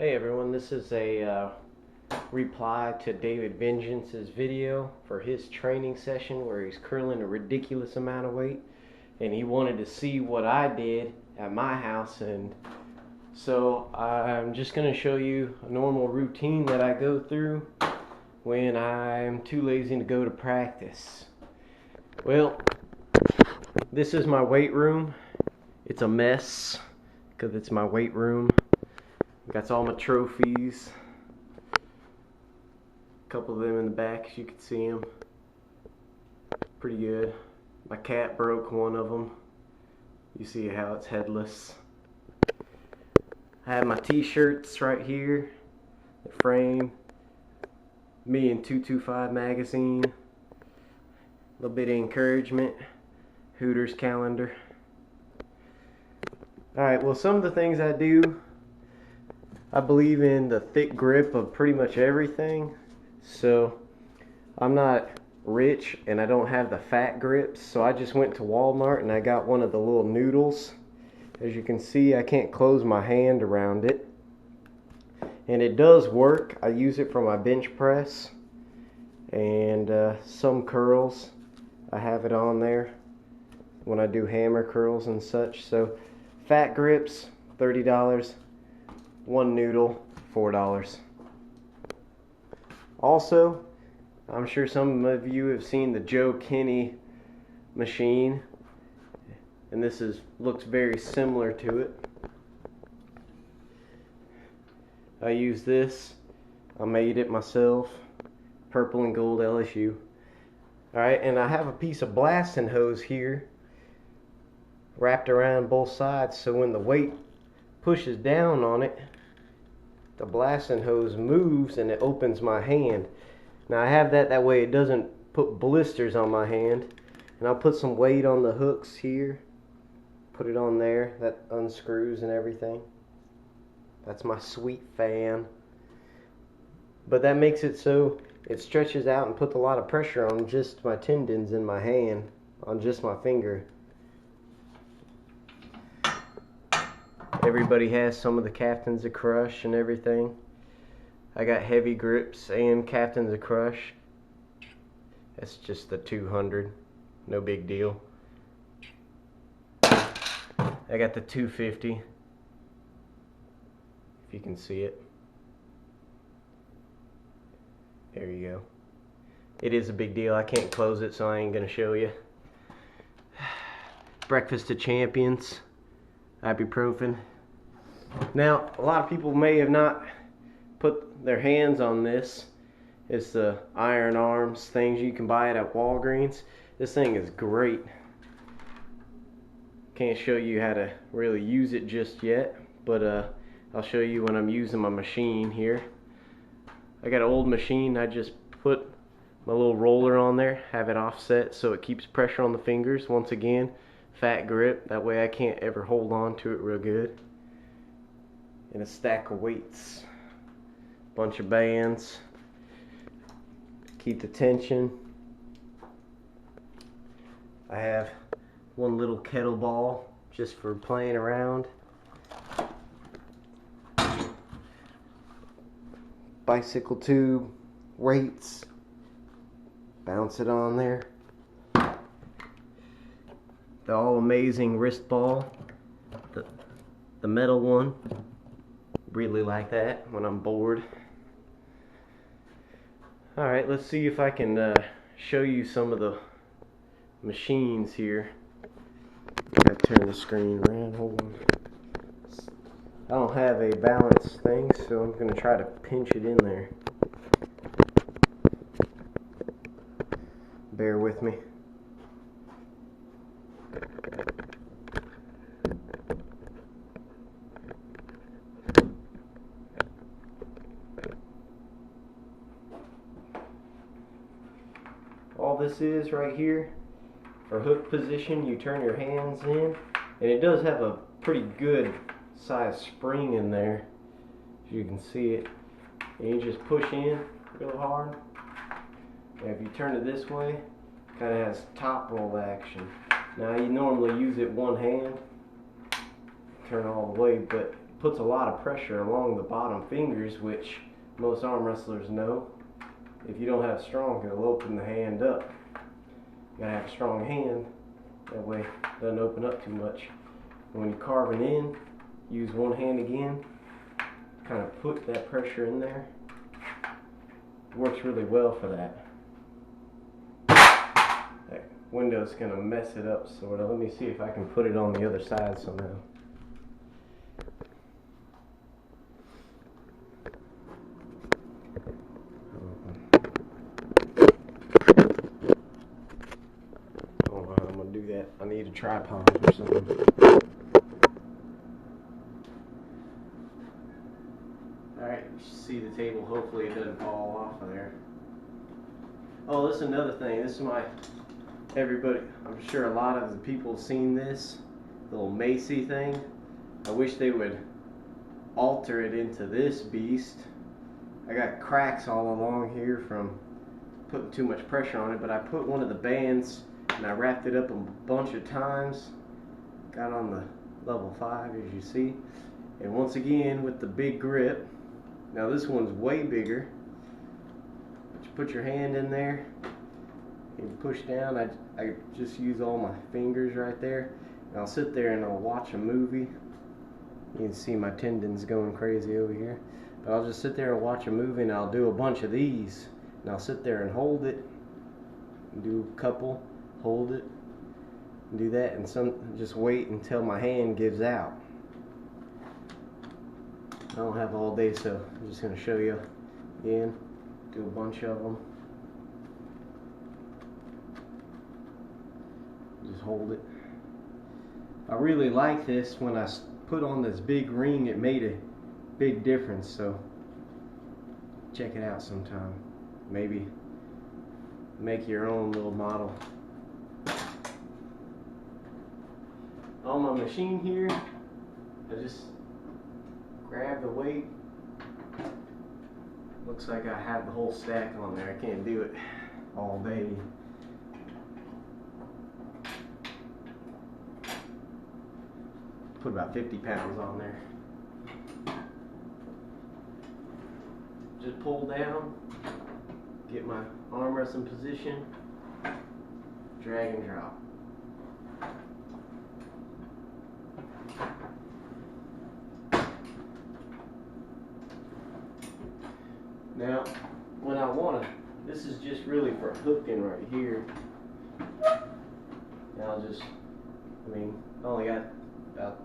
Hey everyone, this is a reply to David Vengeance's video for his training session where he's curling a ridiculous amount of weight, and he wanted to see what I did at my house, and so I'm just going to show you a normal routine that I go through when I'm too lazy to go to practice. Well, this is my weight room. It's a mess because it's my weight room. Got all my trophies. A couple of them in the back, as you can see them. Pretty good. My cat broke one of them. You see how it's headless. I have my t-shirts right here. The frame. Me and 225 magazine. A little bit of encouragement. Hooters calendar. Alright, well, some of the things I do, I believe in the thick grip of pretty much everything. So I'm not rich and I don't have the fat grips, so I just went to Walmart and I got one of the little noodles. As you can see, I can't close my hand around it, and it does work. I use it for my bench press and some curls. I have it on there when I do hammer curls and such. So fat grips, $30. One noodle, $4. Also, I'm sure some of you have seen the Joe Kinney machine, and this looks very similar to it. I use this. I made it myself. Purple and gold LSU. Alright, and I have a piece of blasting hose here wrapped around both sides, so when the weight pushes down on it, the blasting hose moves and it opens my hand. Now I have that way it doesn't put blisters on my hand. And I'll put some weight on the hooks here. Put it on there. That unscrews and everything. That's my sweet fan. But that makes it so it stretches out and puts a lot of pressure on just my tendons in my hand, on just my finger. Everybody has some of the Captains of Crush and everything. I got heavy grips and Captains of Crush. That's just the 200. No big deal. I got the 250. If you can see it. There you go. It is a big deal. I can't close it, so I ain't going to show you. Breakfast of Champions. Ibuprofen. Now, a lot of people may have not put their hands on this. It's the Iron Arms things you can buy it at Walgreens. This thing is great. Can't show you how to really use it just yet, but I'll show you when I'm using my machine here. I got an old machine. I just put my little roller on there, have it offset so it keeps pressure on the fingers. Once again, fat grip, that way I can't ever hold on to it real good. And a stack of weights, bunch of bands, keep the tension. I have one little kettlebell just for playing around. Bicycle tube, weights, bounce it on there. The all amazing wrist ball, the metal one. Really like that when I'm bored. Alright, let's see if I can show you some of the machines here. I turn the screen around, hold on. I don't have a balance thing, so I'm going to try to pinch it in there. Bear with me. All this is right here, for hook position, you turn your hands in, and it does have a pretty good size spring in there, as you can see it. And you just push in real hard, and if you turn it this way, it kind of has top roll action. Now you normally use it one hand, turn all the way, but puts a lot of pressure along the bottom fingers, which most arm wrestlers know. If you don't have strong, it'll open the hand up. You gotta have a strong hand, that way it doesn't open up too much. And when you're carving in, use one hand again, kind of put that pressure in there. It works really well for that. That window's gonna mess it up sort of. Let me see if I can put it on the other side somehow. I need a tripod or something. Alright, you should see the table. Hopefully it doesn't fall off of there. Oh, this is another thing. This is everybody, I'm sure a lot of the people have seen this little Macy thing. I wish they would alter it into this beast. I got cracks all along here from putting too much pressure on it, but I put one of the bands and I wrapped it up a bunch of times. Got on the level 5 as you see. And once again with the big grip. Now this one's way bigger. But you put your hand in there and push down. I just use all my fingers right there. And I'll sit there and I'll watch a movie. You can see my tendons going crazy over here. But I'll just sit there and watch a movie and I'll do a bunch of these. And I'll sit there and hold it. And do a couple. Hold it, and do that, and just wait until my hand gives out. I don't have all day, so I'm just going to show you again. Do a bunch of them. Just hold it. I really like this. When I put on this big ring, it made a big difference, so check it out sometime. Maybe make your own little model. On my machine here, I just grab the weight. Looks like I have the whole stack on there. I can't do it all day. Put about 50 pounds on there. Just pull down, get my arm rest in position, drag and drop. Now, when I want to, this is just really for hooking right here. Now I'll just, I only got about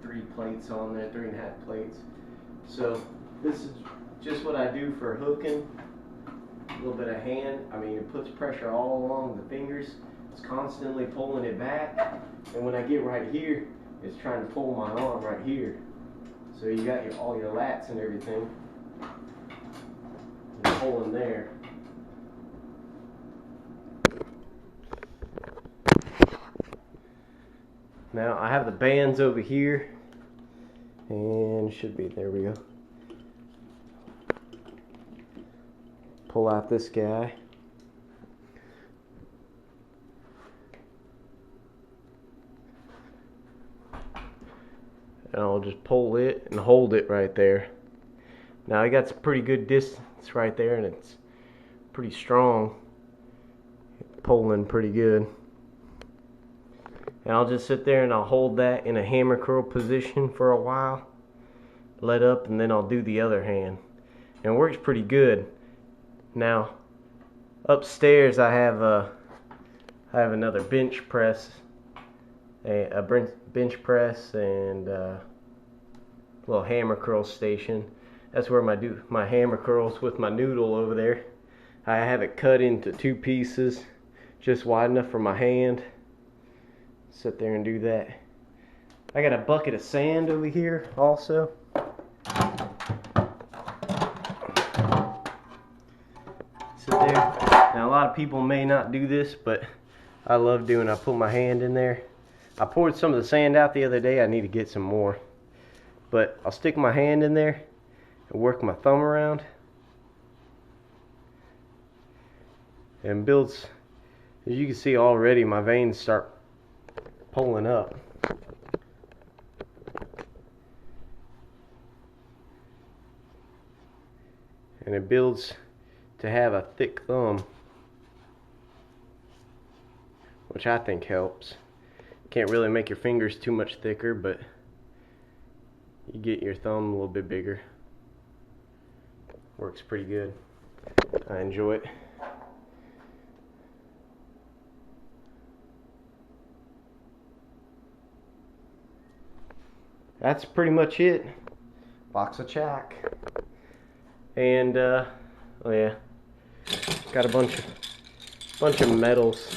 3 plates on there, 3.5 plates. So this is just what I do for hooking. A little bit of hand. It puts pressure all along the fingers. It's constantly pulling it back. And when I get right here, it's trying to pull my arm right here. So you got all your lats and everything. Hole in there. Now I have the bands over here, and should be, there we go. Pull out this guy. And I'll just pull it and hold it right there. Now I got some pretty good distance right there, and it's pretty strong, pulling pretty good. And I'll just sit there and I'll hold that in a hammer curl position for a while, let up, and then I'll do the other hand, and it works pretty good. Now upstairs I have another bench press, a bench press, and a little hammer curl station. That's where I do my hammer curls with my noodle over there. I have it cut into 2 pieces, just wide enough for my hand. Sit there and do that. I got a bucket of sand over here also. Sit there. Now a lot of people may not do this, but I love doing it. I put my hand in there. I poured some of the sand out the other day. I need to get some more. But I'll stick my hand in there and work my thumb around, and builds, as you can see already, my veins start pulling up. and it builds to have a thick thumb, which I think helps. Can't really make your fingers too much thicker, but you get your thumb a little bit bigger. Works pretty good. I enjoy it. That's pretty much it. Box of Chac. And oh yeah, got a bunch of medals.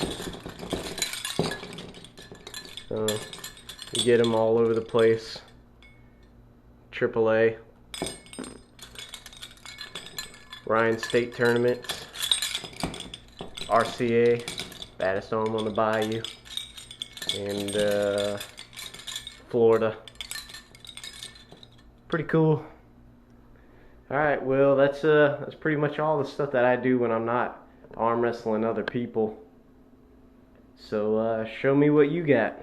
You get them all over the place. AAA, Ryan State tournaments, RCA, baddest arm on the bayou, and Florida. Pretty cool. Alright, well that's pretty much all the stuff that I do when I'm not arm wrestling other people. So show me what you got.